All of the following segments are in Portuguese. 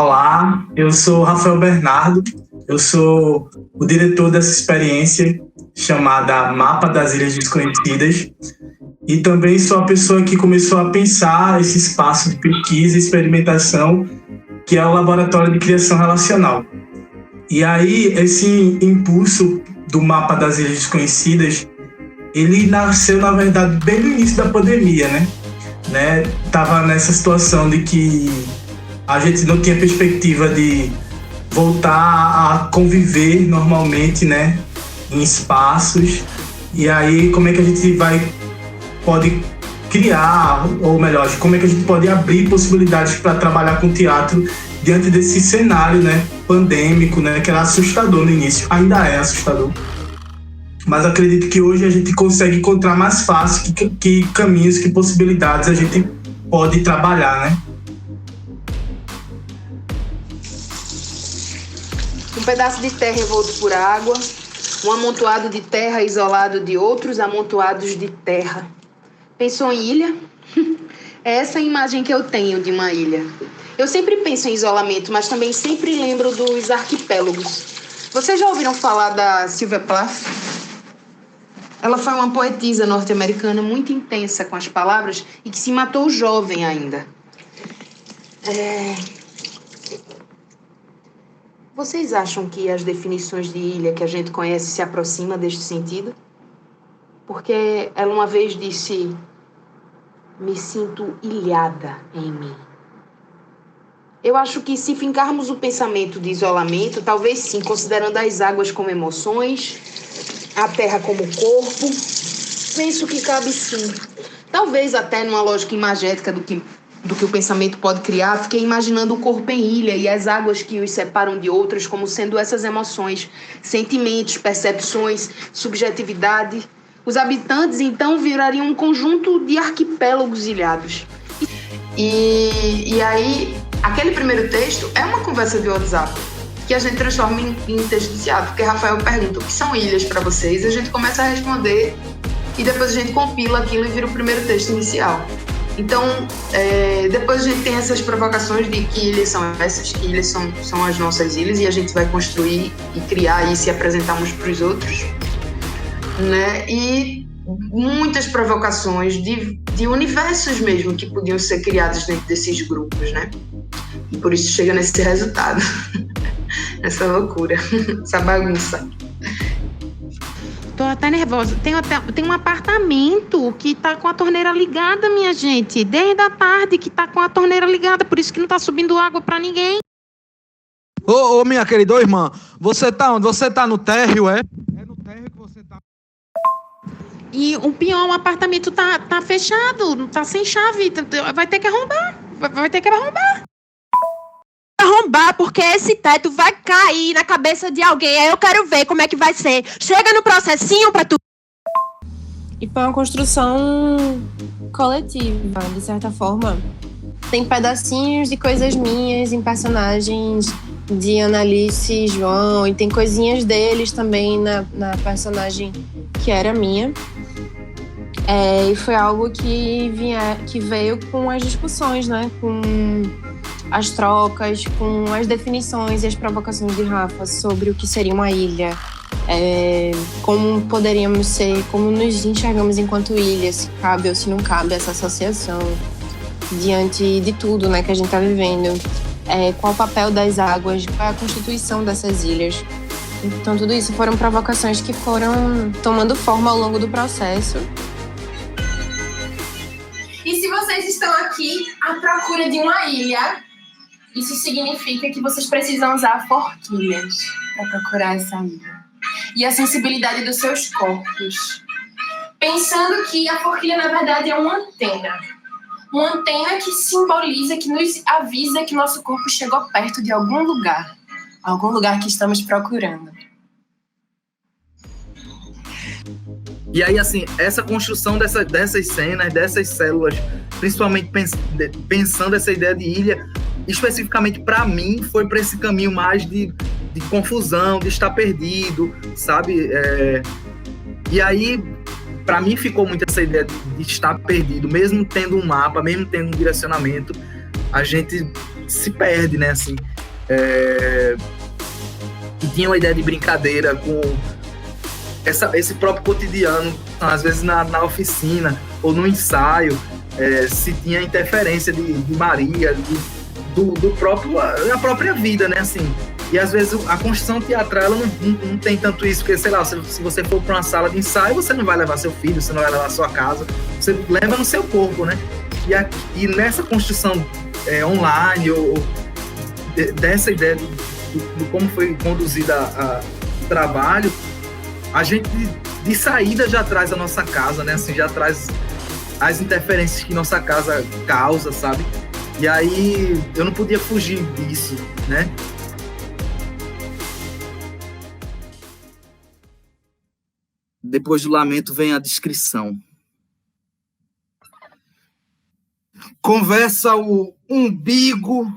Olá, eu sou Rafael Bernardo, eu sou o diretor dessa experiência chamada Mapa das Ilhas Desconhecidas e também sou a pessoa que começou a pensar esse espaço de pesquisa e experimentação que é o Laboratório de Criação Relacional. E aí, esse impulso do Mapa das Ilhas Desconhecidas, ele nasceu, na verdade, bem no início da pandemia, né? Tava nessa situação de que a gente não tinha perspectiva de voltar a conviver normalmente, né, em espaços. E aí, como é que a gente pode criar, ou melhor, como é que a gente pode abrir possibilidades para trabalhar com teatro diante desse cenário, né, pandêmico, né, que era assustador no início, ainda é assustador. Mas acredito que hoje a gente consegue encontrar mais fácil que caminhos, que possibilidades a gente pode trabalhar, né? Um pedaço de terra envolto por água, um amontoado de terra isolado de outros amontoados de terra. Pensou em ilha? É essa a imagem que eu tenho de uma ilha. Eu sempre penso em isolamento, mas também sempre lembro dos arquipélagos. Vocês já ouviram falar da Sylvia Plath? Ela foi uma poetisa norte-americana muito intensa com as palavras e que se matou jovem ainda. Vocês acham que as definições de ilha que a gente conhece se aproximam deste sentido? Porque ela uma vez disse: me sinto ilhada em mim. Eu acho que se fincarmos o pensamento de isolamento, talvez sim, considerando as águas como emoções, a terra como corpo, penso que cabe sim. Talvez até numa lógica imagética do que o pensamento pode criar, fiquei imaginando o corpo em ilha e as águas que os separam de outras como sendo essas emoções, sentimentos, percepções, subjetividade. Os habitantes, então, virariam um conjunto de arquipélagos ilhados. E aí, aquele primeiro texto é uma conversa de WhatsApp que a gente transforma em texto de teatro, porque Rafael pergunta o que são ilhas para vocês, e a gente começa a responder e depois a gente compila aquilo e vira o primeiro texto inicial. Então, depois a gente tem essas provocações de que ilhas são essas, que ilhas são as nossas ilhas, e a gente vai construir e criar isso e apresentar uns para os outros, né? E muitas provocações de universos mesmo que podiam ser criados dentro desses grupos, né? E por isso chega nesse resultado, essa loucura, essa bagunça. Tô até nervosa. Tem um apartamento que tá com a torneira ligada, minha gente. Desde a tarde que tá com a torneira ligada, por isso que não tá subindo água pra ninguém. Ô, minha querida irmã, você tá onde? Você tá no térreo, é? É no térreo que você tá. E o pior, o apartamento tá fechado, tá sem chave. Vai ter que arrombar. Vai ter que arrombar. Arrombar, porque esse teto vai cair na cabeça de alguém. Aí eu quero ver como é que vai ser. Chega no processinho pra tu. E foi uma construção coletiva, de certa forma. Tem pedacinhos de coisas minhas em personagens de Annalice e João, e tem coisinhas deles também na personagem que era minha. E foi algo que veio com as discussões, né? Com as trocas, com as definições e as provocações de Rafa sobre o que seria uma ilha, como poderíamos ser, como nos enxergamos enquanto ilha, se cabe ou se não cabe essa associação diante de tudo, né, que a gente está vivendo, qual o papel das águas, qual é a constituição dessas ilhas. Então tudo isso foram provocações que foram tomando forma ao longo do processo. E se vocês estão aqui à procura de uma ilha, isso significa que vocês precisam usar forquilhas para procurar essa ilha. E a sensibilidade dos seus corpos. Pensando que a forquilha, na verdade, é uma antena. Uma antena que simboliza, que nos avisa que nosso corpo chegou perto de algum lugar que estamos procurando. E aí, assim, essa construção dessas cenas, dessas células, principalmente pensando essa ideia de ilha, especificamente para mim, foi para esse caminho mais de confusão, de estar perdido, sabe? E aí, para mim, ficou muito essa ideia de estar perdido, mesmo tendo um mapa, mesmo tendo um direcionamento, a gente se perde, né, assim. E tinha uma ideia de brincadeira com esse próprio cotidiano, às vezes na oficina ou no ensaio, se tinha interferência de Maria, da própria vida, né, assim. E às vezes a construção teatral ela não tem tanto isso, porque, sei lá, se você for para uma sala de ensaio, você não vai levar seu filho, você não vai levar sua casa, você leva no seu corpo, né? E nessa construção online, ou dessa ideia de como foi conduzida o trabalho, a gente de saída já traz a nossa casa, né? Assim, já traz as interferências que nossa casa causa, sabe? E aí eu não podia fugir disso, né? Depois do lamento vem a descrição. Conversa o umbigo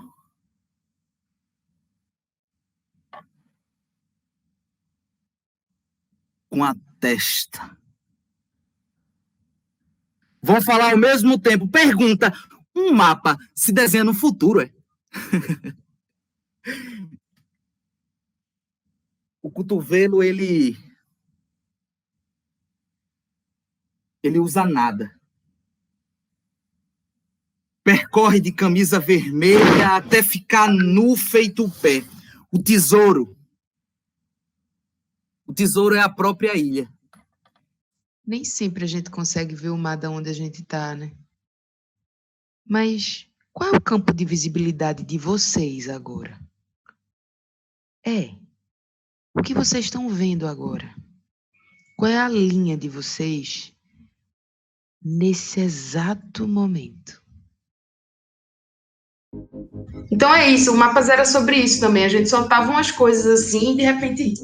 com a testa. Vão falar ao mesmo tempo. Pergunta, um mapa se desenha no futuro, é? O cotovelo, ele usa nada. Percorre de camisa vermelha até ficar nu feito o pé. O tesouro é a própria ilha. Nem sempre a gente consegue ver o mar de onde a gente tá, né? Mas qual é o campo de visibilidade de vocês agora? O que vocês estão vendo agora? Qual é a linha de vocês nesse exato momento? Então é isso, o Mapas era sobre isso também. A gente soltava umas coisas assim e de repente,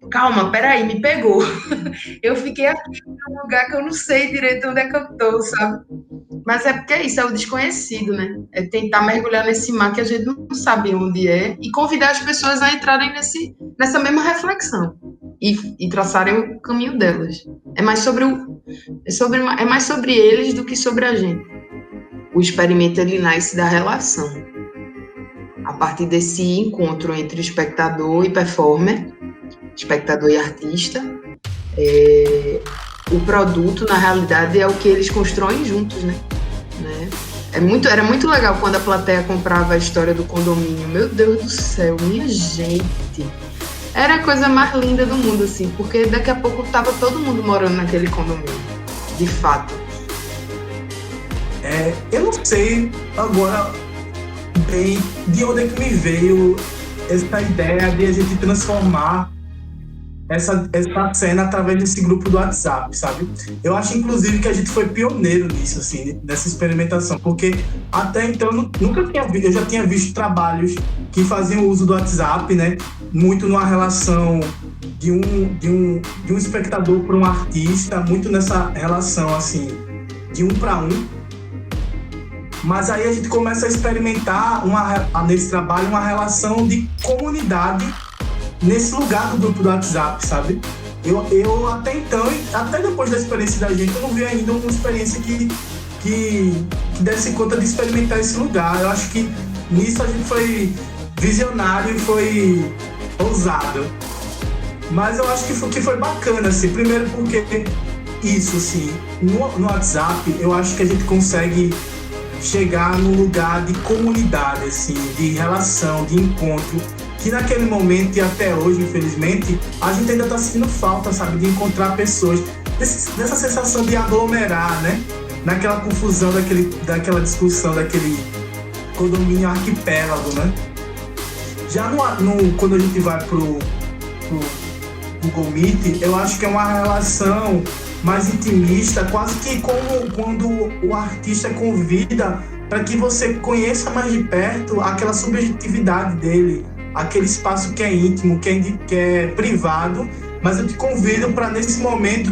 calma, peraí, me pegou. Eu fiquei aqui num lugar que eu não sei direito onde é que eu tô, sabe? Mas é porque é isso, é o desconhecido, né? É tentar mergulhar nesse mar que a gente não sabe onde é e convidar as pessoas a entrarem nessa mesma reflexão e traçarem o caminho delas. É mais sobre eles do que sobre a gente. O experimento ele nasce da relação. A partir desse encontro entre espectador e performer, espectador e artista, o produto, na realidade, é o que eles constroem juntos, né? Era muito legal quando a plateia comprava a história do condomínio. Meu Deus do céu, minha gente! Era a coisa mais linda do mundo, assim, porque daqui a pouco tava todo mundo morando naquele condomínio, de fato. Eu não sei agora bem de onde é que me veio essa ideia de a gente transformar essa cena através desse grupo do WhatsApp, sabe? Eu acho, inclusive, que a gente foi pioneiro nisso, assim, nessa experimentação, porque até então eu já tinha visto trabalhos que faziam uso do WhatsApp, né? Muito numa relação de um espectador para um artista, muito nessa relação, assim, de um para um. Mas aí a gente começa a experimentar nesse trabalho uma relação de comunidade nesse lugar do grupo do WhatsApp, sabe? Eu até então, até depois da experiência da gente, eu não vi ainda uma experiência que desse conta de experimentar esse lugar. Eu acho que nisso a gente foi visionário e foi ousado. Mas eu acho que foi bacana, assim. Primeiro porque isso, assim, no WhatsApp, eu acho que a gente consegue chegar num lugar de comunidade, assim, de relação, de encontro, que naquele momento e até hoje, infelizmente, a gente ainda está sentindo falta, sabe, de encontrar pessoas, dessa sensação de aglomerar, né, naquela confusão, daquela discussão, daquele condomínio arquipélago, né. Já quando a gente vai pro Google Meet, eu acho que é uma relação mais intimista, quase que como quando o artista convida para que você conheça mais de perto aquela subjetividade dele, aquele espaço que é íntimo, que é privado, mas eu te convido para, nesse momento,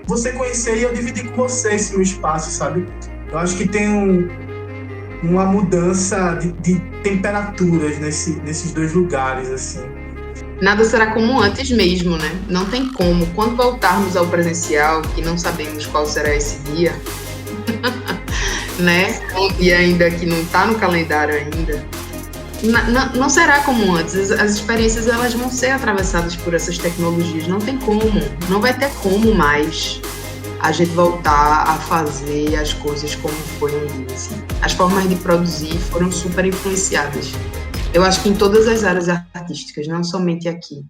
você conhecer e eu dividir com você esse meu espaço, sabe? Eu acho que tem uma mudança de temperaturas nesses dois lugares, assim. Nada será como antes mesmo, né? Não tem como. Quando voltarmos ao presencial, que não sabemos qual será esse dia, né? E ainda que não está no calendário ainda, não será como antes. As experiências elas vão ser atravessadas por essas tecnologias. Não tem como, não vai ter como mais a gente voltar a fazer as coisas como foi no início. As formas de produzir foram super influenciadas. Eu acho que em todas as áreas artísticas, não somente aqui.